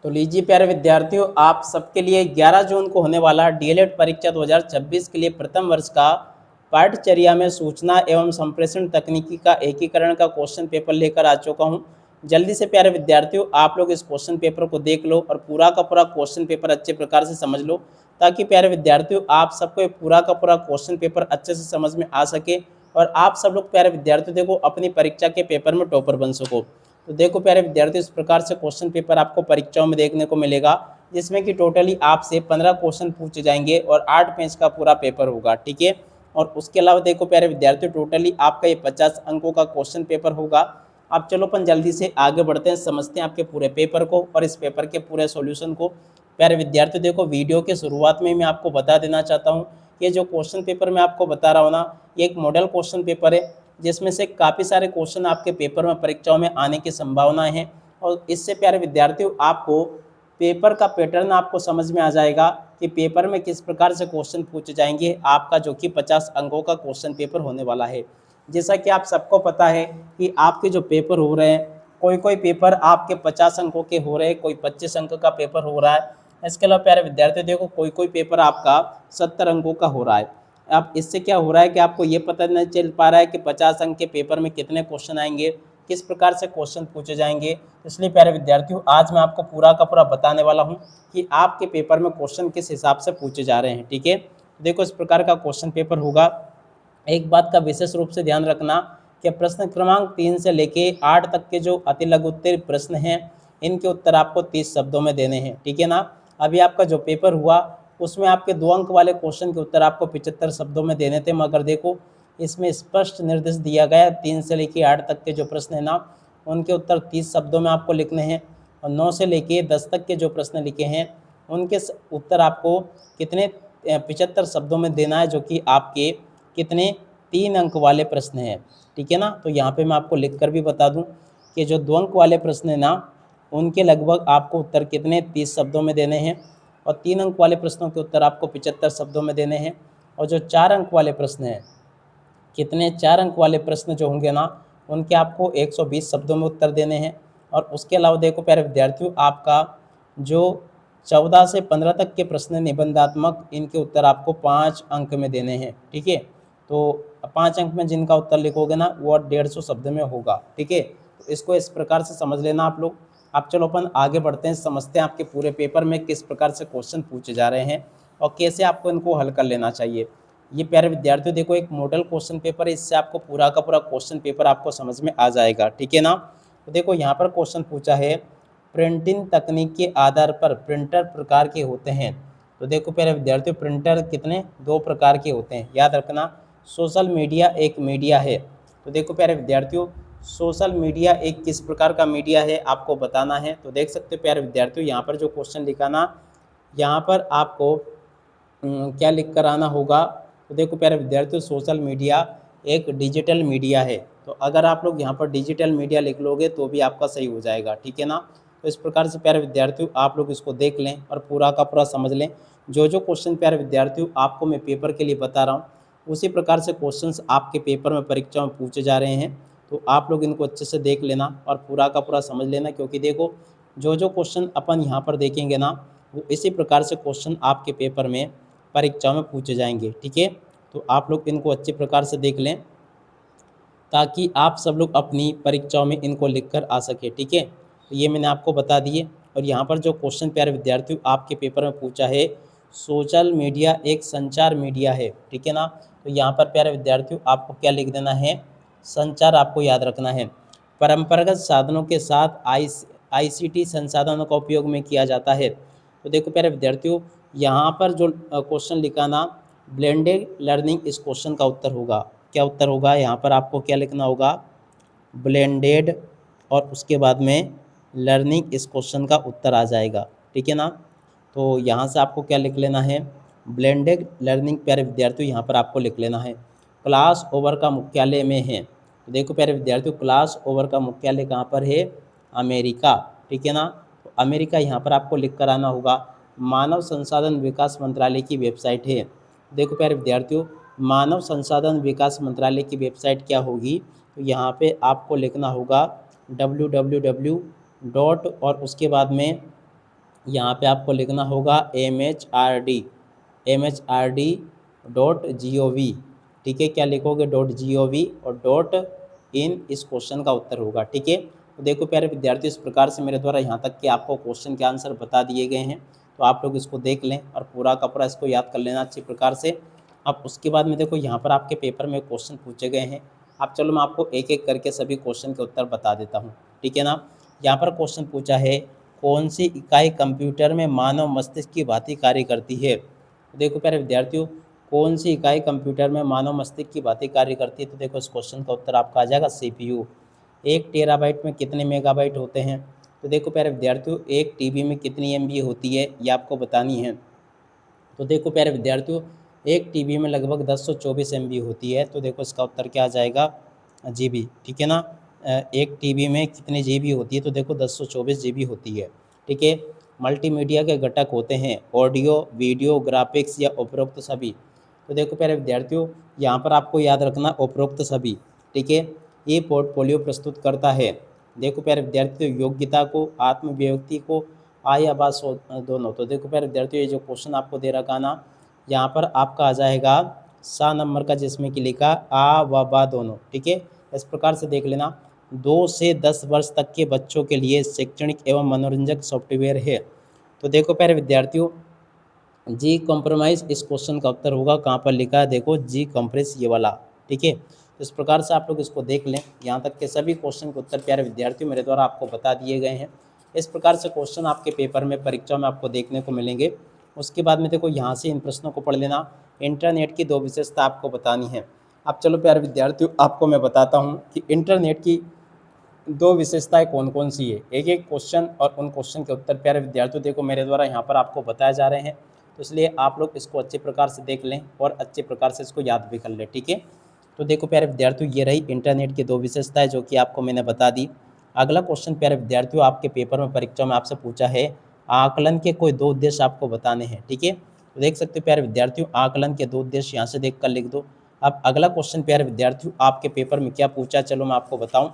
तो लीजिए प्यारे विद्यार्थियों, आप सबके लिए 11 जून को होने वाला डीएलएड परीक्षा 2026 के लिए प्रथम वर्ष का पाठचर्या में सूचना एवं संप्रेषण तकनीकी का एकीकरण का क्वेश्चन पेपर लेकर आ चुका हूं। जल्दी से प्यारे विद्यार्थियों, आप लोग इस क्वेश्चन पेपर को देख लो और पूरा का पूरा क्वेश्चन पेपर अच्छे प्रकार से समझ लो, ताकि प्यारे विद्यार्थियों आप सबको ये पूरा का पूरा क्वेश्चन पेपर अच्छे से समझ में आ सके और आप सब लोग प्यारे विद्यार्थियों देखो अपनी परीक्षा के पेपर में टॉपर बन सको। तो देखो प्यारे विद्यार्थी, इस प्रकार से क्वेश्चन पेपर आपको परीक्षाओं में देखने को मिलेगा, जिसमें कि टोटली आपसे 15 क्वेश्चन पूछे जाएंगे और 8 पेज का पूरा पेपर होगा। ठीक है। और उसके अलावा देखो प्यारे विद्यार्थियों, टोटली आपका ये 50 अंकों का क्वेश्चन पेपर होगा। अब चलो अपन जल्दी से आगे बढ़ते हैं, समझते हैं आपके पूरे पेपर को और इस पेपर के पूरे सॉल्यूशन को। प्यारे विद्यार्थियों देखो, वीडियो के शुरुआत में मैं आपको बता देना चाहता हूँ, ये जो क्वेश्चन पेपर मैं आपको बता रहा हूँ ना, ये एक मॉडल क्वेश्चन पेपर है, जिसमें से काफ़ी सारे क्वेश्चन आपके पेपर में परीक्षाओं में आने की संभावनाएं हैं। और इससे प्यारे विद्यार्थियों आपको पेपर का पैटर्न आपको समझ में आ जाएगा कि पेपर में किस प्रकार से क्वेश्चन पूछे जाएंगे, आपका जो कि 50 अंकों का क्वेश्चन पेपर होने वाला है। जैसा कि आप सबको पता है कि आपके जो पेपर हो रहे हैं, कोई कोई पेपर आपके 50 अंकों के हो रहे हैं, कोई 25 अंक का पेपर हो रहा है। इसके अलावा प्यारे विद्यार्थियों देखो, कोई कोई पेपर आपका 70 अंकों का हो रहा है। अब इससे क्या हो रहा है कि आपको ये पता नहीं चल पा रहा है कि 50 अंक के पेपर में कितने क्वेश्चन आएंगे, किस प्रकार से क्वेश्चन पूछे जाएंगे। इसलिए प्यारे विद्यार्थियों, आज मैं आपको पूरा का पूरा बताने वाला हूँ कि आपके पेपर में क्वेश्चन किस हिसाब से पूछे जा रहे हैं। ठीक है। देखो, इस प्रकार का क्वेश्चन पेपर होगा। एक बात का विशेष रूप से ध्यान रखना कि प्रश्न क्रमांक 3 से लेके 8 तक के जो अति लघुत्तर प्रश्न हैं, इनके उत्तर आपको 30 शब्दों में देने हैं। ठीक है ना। अभी आपका जो पेपर हुआ उसमें आपके 2 अंक वाले क्वेश्चन के उत्तर आपको 75 शब्दों में देने थे, मगर देखो इसमें स्पष्ट निर्देश दिया गया 3 से लेके 8 तक के जो प्रश्न है ना, उनके उत्तर 30 शब्दों में आपको लिखने हैं। और 9 से लेके 10 तक के जो प्रश्न लिखे हैं, उनके उत्तर आपको कितने 75 शब्दों में देना है, जो कि आपके कितने 3 अंक वाले प्रश्न हैं। ठीक है ना। तो यहाँ पे मैं आपको लिख कर भी बता दूँ कि जो 2 अंक वाले प्रश्न है ना, उनके लगभग आपको उत्तर कितने 30 शब्दों में देने हैं और 3 अंक वाले प्रश्नों के उत्तर आपको 75 शब्दों में देने हैं। और जो 4 अंक वाले प्रश्न हैं, कितने 4 अंक वाले प्रश्न जो होंगे ना, उनके आपको 120 शब्दों में उत्तर देने हैं। और उसके अलावा देखो प्यारे विद्यार्थियों, आपका जो 14 से 15 तक के प्रश्न निबंधात्मक, इनके उत्तर आपको 5 अंक में देने हैं। ठीक है। तो 5 अंक में जिनका उत्तर लिखोगे ना, वो 150 शब्द में होगा। ठीक है। तो इसको इस प्रकार से समझ लेना आप लोग। अब चलो अपन आगे बढ़ते हैं, समझते हैं आपके पूरे पेपर में किस प्रकार से क्वेश्चन पूछे जा रहे हैं और कैसे आपको इनको हल कर लेना चाहिए। ये प्यारे विद्यार्थियों देखो, एक मॉडल क्वेश्चन पेपर है, इससे आपको पूरा का पूरा क्वेश्चन पेपर आपको समझ में आ जाएगा। ठीक है ना। तो देखो यहाँ पर क्वेश्चन पूछा है, प्रिंटिंग तकनीक के आधार पर प्रिंटर प्रकार के होते हैं। तो देखो प्यारे विद्यार्थियों, प्रिंटर कितने 2 प्रकार के होते हैं, याद रखना। सोशल मीडिया एक मीडिया है। तो देखो प्यारे विद्यार्थियों, सोशल मीडिया एक किस प्रकार का मीडिया है आपको बताना है। तो देख सकते हो प्यारे विद्यार्थियों, यहाँ पर जो क्वेश्चन लिखा ना, यहाँ पर आपको क्या लिख कर आना होगा। तो देखो प्यारे विद्यार्थियों, सोशल मीडिया एक डिजिटल मीडिया है। तो अगर आप लोग यहाँ पर डिजिटल मीडिया लिख लोगे तो भी आपका सही हो जाएगा। ठीक है ना। तो इस प्रकार से प्यारे विद्यार्थियों आप लोग इसको देख लें और पूरा का पूरा समझ लें। जो जो क्वेश्चन प्यारे विद्यार्थियों आपको मैं पेपर के लिए बता रहा हूँ, उसी प्रकार से क्वेश्चंस आपके पेपर में परीक्षा में पूछे जा रहे हैं। तो आप लोग इनको अच्छे से देख लेना और पूरा का पूरा समझ लेना, क्योंकि देखो जो जो क्वेश्चन अपन यहाँ पर देखेंगे ना, वो इसी प्रकार से क्वेश्चन आपके पेपर में परीक्षा में पूछे जाएंगे। ठीक है। तो आप लोग इनको अच्छे प्रकार से देख लें, ताकि आप सब लोग अपनी परीक्षाओं में इनको लिख कर आ सके। ठीक है। तो ये मैंने आपको बता दिए। और यहाँ पर जो क्वेश्चन प्यारे विद्यार्थियों आपके पेपर में पूछा है, सोशल मीडिया एक संचार मीडिया है। ठीक है ना। तो यहाँ पर प्यारे विद्यार्थियों आपको क्या लिख देना है, संचार आपको याद रखना है। परंपरागत साधनों के साथ आईसीटी संसाधनों का उपयोग में किया जाता है। तो देखो प्यारे विद्यार्थियों, यहाँ पर जो क्वेश्चन लिखा ना, ब्लेंडेड लर्निंग, इस क्वेश्चन का उत्तर होगा। क्या उत्तर होगा, यहाँ पर आपको क्या लिखना होगा, ब्लेंडेड, और उसके बाद में लर्निंग, इस क्वेश्चन का उत्तर आ जाएगा। ठीक है ना। तो यहाँ से आपको क्या लिख लेना है, ब्लेंडेड लर्निंग प्यारे विद्यार्थियों यहाँ पर आपको लिख लेना है। क्लास ओवर का मुख्यालय में है। तो देखो प्यारे विद्यार्थियों, क्लास ओवर का मुख्यालय कहाँ पर है, अमेरिका। ठीक है ना। तो अमेरिका यहाँ पर आपको लिख कर आना होगा। मानव संसाधन विकास मंत्रालय की वेबसाइट है। देखो प्यारे विद्यार्थियों, मानव संसाधन विकास मंत्रालय की वेबसाइट क्या होगी, तो यहाँ पे आपको लिखना होगा www. और उसके बाद में यहाँ पे आपको लिखना होगा MHRD.gov। ठीक है, क्या लिखोगे .gov और .in इस क्वेश्चन का उत्तर होगा। ठीक है, तो देखो प्यारे विद्यार्थी, इस प्रकार से मेरे द्वारा यहाँ तक कि आपको क्वेश्चन के आंसर बता दिए गए हैं, तो आप लोग इसको देख लें और पूरा का पूरा इसको याद कर लेना अच्छी प्रकार से। अब उसके बाद में देखो यहाँ पर आपके पेपर में क्वेश्चन पूछे गए हैं। अब चलो मैं आपको एक एक करके सभी क्वेश्चन के उत्तर बता देता हूँ। ठीक है ना, यहाँ पर क्वेश्चन पूछा है कौन सी इकाई कंप्यूटर में मानव मस्तिष्क की भांति कार्य करती है। तो देखो प्यारे विद्यार्थियों, कौन सी इकाई कंप्यूटर में मानव मस्तिष्क की भांति कार्य करती है, तो देखो इस क्वेश्चन का उत्तर आपका आ जाएगा CPU। 1 टेराबाइट में कितने मेगाबाइट होते हैं। तो देखो प्यारे विद्यार्थियों, एक TB में कितनी MB होती है ये आपको बतानी है। तो देखो प्यारे विद्यार्थियों, एक TB में लगभग 1024 MB होती है। तो देखो इसका उत्तर क्या आ जाएगा, GB। ठीक है ना, एक TB में कितनी GB होती है, तो देखो 1024 GB होती है। ठीक है, मल्टीमीडिया के घटक होते हैं ऑडियो, वीडियो, ग्राफिक्स या उपरोक्त सभी। तो देखो प्यारे विद्यार्थियों, यहाँ पर आपको याद रखना उपरोक्त सभी। ठीक है, ये पोर्टफोलियो प्रस्तुत करता है। देखो प्यारे विद्यार्थियों, योग्यता को, आत्मव्यक्ति को, आय आवास दोनों। तो देखो प्यारे विद्यार्थियों, ये जो क्वेश्चन आपको दे रखा ना, यहाँ पर आपका आ जाएगा 7 नंबर का, जिसमें कि लिखा आ व बा दोनों। ठीक है, इस प्रकार से देख लेना। 2 से 10 वर्ष तक के बच्चों के लिए शैक्षणिक एवं मनोरंजक सॉफ्टवेयर है। तो देखो प्यारे विद्यार्थियों, जी कॉम्प्रोमाइज़ इस क्वेश्चन का उत्तर होगा। कहाँ पर लिखा है, देखो जी कंप्रेस ये वाला। ठीक है, तो इस प्रकार से आप लोग इसको देख लें। यहाँ तक के सभी क्वेश्चन के उत्तर प्यारे विद्यार्थियों मेरे द्वारा आपको बता दिए गए हैं। इस प्रकार से क्वेश्चन आपके पेपर में, परीक्षा में आपको देखने को मिलेंगे। उसके बाद में देखो यहाँ से इन प्रश्नों को पढ़ लेना। इंटरनेट की 2 विशेषता आपको बतानी है। अब चलो प्यारे विद्यार्थियों, आपको मैं बताता हूँ कि इंटरनेट की 2 विशेषताएं कौन कौन सी है। एक एक क्वेश्चन और उन क्वेश्चन के उत्तर प्यारे विद्यार्थियों देखो मेरे द्वारा यहाँ पर आपको बताए जा रहे हैं, तो इसलिए आप लोग इसको अच्छे प्रकार से देख लें और अच्छे प्रकार से इसको याद भी कर लें। ठीक है, तो देखो प्यारे विद्यार्थियों, ये रही इंटरनेट की 2 विशेषताएं जो कि आपको मैंने बता दी। अगला क्वेश्चन प्यारे विद्यार्थियों, आपके पेपर में, परीक्षा में आपसे पूछा है आकलन के कोई 2 उद्देश्य आपको बताने हैं। ठीक है, तो देख सकते हो प्यारे विद्यार्थियों, आकलन के 2 उद्देश्य यहाँ से देख कर लिख दो। अब अगला क्वेश्चन प्यारे विद्यार्थियों, आपके पेपर में क्या पूछा, चलो मैं आपको बताऊँ।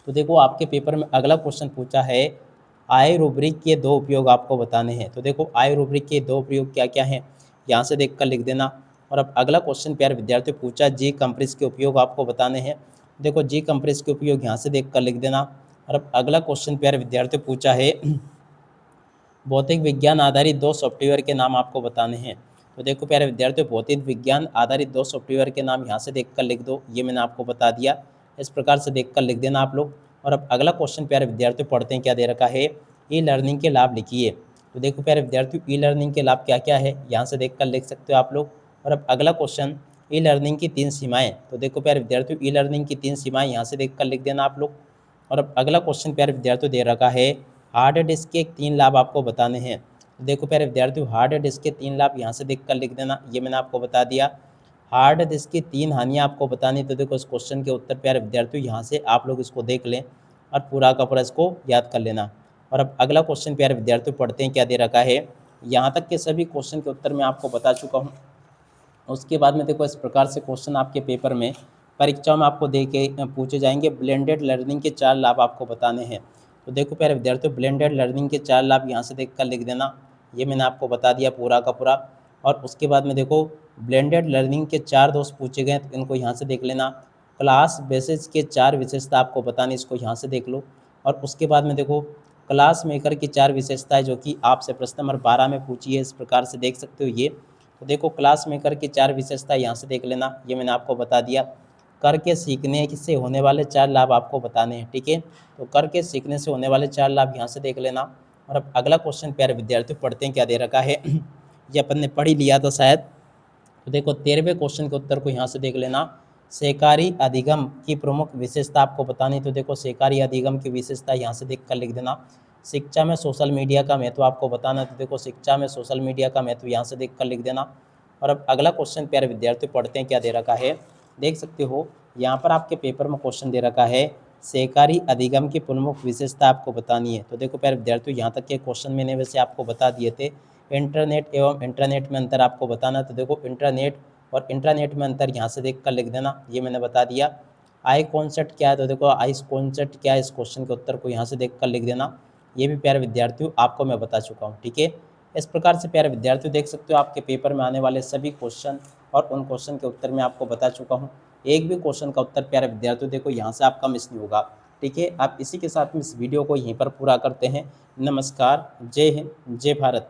तो देखो आपके पेपर में अगला क्वेश्चन पूछा है आय रूब्रिक के 2 उपयोग आपको बताने हैं। तो देखो आय रूब्रिक के 2 उपयोग क्या क्या हैं, यहाँ से देख कर लिख देना। और अब अगला क्वेश्चन प्यारे विद्यार्थियों पूछा जी कंप्रेस के उपयोग आपको बताने हैं। देखो जी कंप्रेस के उपयोग यहाँ से देख कर लिख देना। और अब अगला क्वेश्चन प्यारे विद्यार्थियों पूछा है भौतिक विज्ञान आधारित 2 सॉफ्टवेयर के नाम आपको बताने हैं। तो देखो प्यारे विद्यार्थियों, भौतिक विज्ञान आधारित 2 सॉफ्टवेयर के नाम यहाँ से देख कर लिख दो, ये मैंने आपको बता दिया। इस प्रकार से देख कर लिख देना आप लोग। और अब अगला क्वेश्चन प्यारे विद्यार्थियों पढ़ते हैं, क्या दे रखा है, ई लर्निंग के लाभ लिखिए। तो देखो प्यारे विद्यार्थियों, ई लर्निंग के लाभ क्या क्या है, यहाँ से देख कर लिख सकते हो आप लोग। और अब अगला क्वेश्चन ई लर्निंग की 3 सीमाएँ। तो देखो प्यारे विद्यार्थियों, ई लर्निंग की 3 सीमाएँ यहाँ से देख कर लिख देना आप लोग। और अब अगला क्वेश्चन प्यारे विद्यार्थियों दे रखा है हार्ड डिस्क के 3 लाभ आपको बताने हैं। तो देखो प्यारे विद्यार्थियों, हार्ड डिस्क के 3 लाभ यहाँ से देख कर लिख देना, ये मैंने आपको बता दिया। हार्ड डिस्क की 3 हानियाँ आपको बतानी। तो देखो इस क्वेश्चन के उत्तर प्यारे विद्यार्थियों यहाँ से आप लोग इसको देख लें और पूरा का पूरा इसको याद कर लेना। और अब अगला क्वेश्चन प्यारे विद्यार्थियों पढ़ते हैं, क्या दे रखा है। यहाँ तक के सभी क्वेश्चन के उत्तर मैं आपको बता चुका हूँ। उसके बाद में देखो इस प्रकार से क्वेश्चन आपके पेपर में, परीक्षा में आपको दे के पूछे जाएंगे। ब्लेंडेड लर्निंग के 4 लाभ आपको बताने हैं। तो देखो प्यारे विद्यार्थियों, ब्लेंडेड लर्निंग के 4 लाभ यहाँ से देख कर लिख देना, ये मैंने आपको बता दिया पूरा का पूरा। और उसके बाद में देखो ब्लेंडेड लर्निंग के 4 दोष पूछे गए, तो इनको यहाँ से देख लेना। क्लास बेसिस के 4 विशेषता आपको बतानी, इसको यहाँ से देख लो। और उसके बाद में देखो क्लास मेकर की 4 विशेषताएं जो कि आपसे प्रश्न नंबर 12 में पूछी है, इस प्रकार से देख सकते हो ये। तो देखो क्लास मेकर की 4 विशेषता यहाँ से देख लेना, ये मैंने आपको बता दिया। करके सीखने से होने वाले 4 लाभ आपको बताने हैं। ठीक है, तो करके सीखने से होने वाले 4 लाभ यहाँ से देख लेना। और अब अगला क्वेश्चन प्यारे विद्यार्थियों पढ़ते हैं, क्या दे रखा है ये अपन ने पढ़ ही लिया था शायद। तो देखो 13वें क्वेश्चन के उत्तर को यहाँ से देख लेना। सहकारी अधिगम की प्रमुख विशेषता आपको बतानी। तो देखो सहकारी अधिगम की विशेषता यहाँ से देख कर लिख देना। शिक्षा में सोशल मीडिया का महत्व आपको बताना। तो देखो शिक्षा में सोशल मीडिया का महत्व यहाँ से देख कर लिख देना। और अब अगला क्वेश्चन प्यारे विद्यार्थियों पढ़ते हैं, क्या दे रखा है, देख सकते हो यहाँ पर आपके पेपर में क्वेश्चन दे रखा है सहकारी अधिगम की प्रमुख विशेषता आपको बतानी है। तो देखो प्यारे विद्यार्थियों, यहाँ तक के क्वेश्चन मैंने वैसे आपको बता दिए थे। इंटरनेट एवं इंटरनेट में अंतर आपको बताना। तो देखो इंटरनेट और इंटरनेट में अंतर यहाँ से देख कर लिख देना, ये मैंने बता दिया। आई कॉन्सेप्ट क्या है, तो देखो आई कॉन्सेप्ट क्या है, इस क्वेश्चन के उत्तर को यहाँ से देख कर लिख देना। ये भी प्यारे विद्यार्थियों आपको मैं बता चुका हूँ। ठीक है, इस प्रकार से प्यारे विद्यार्थियों देख सकते हो आपके पेपर में आने वाले सभी क्वेश्चन और उन क्वेश्चन के उत्तर मैं आपको बता चुका हूँ। एक भी क्वेश्चन का उत्तर प्यारे विद्यार्थियों देखो यहाँ से आपका मिस नहीं होगा। ठीक है, आप इसी के साथ में इस वीडियो को यहीं पर पूरा करते हैं। नमस्कार, जय हिंद, जय भारत।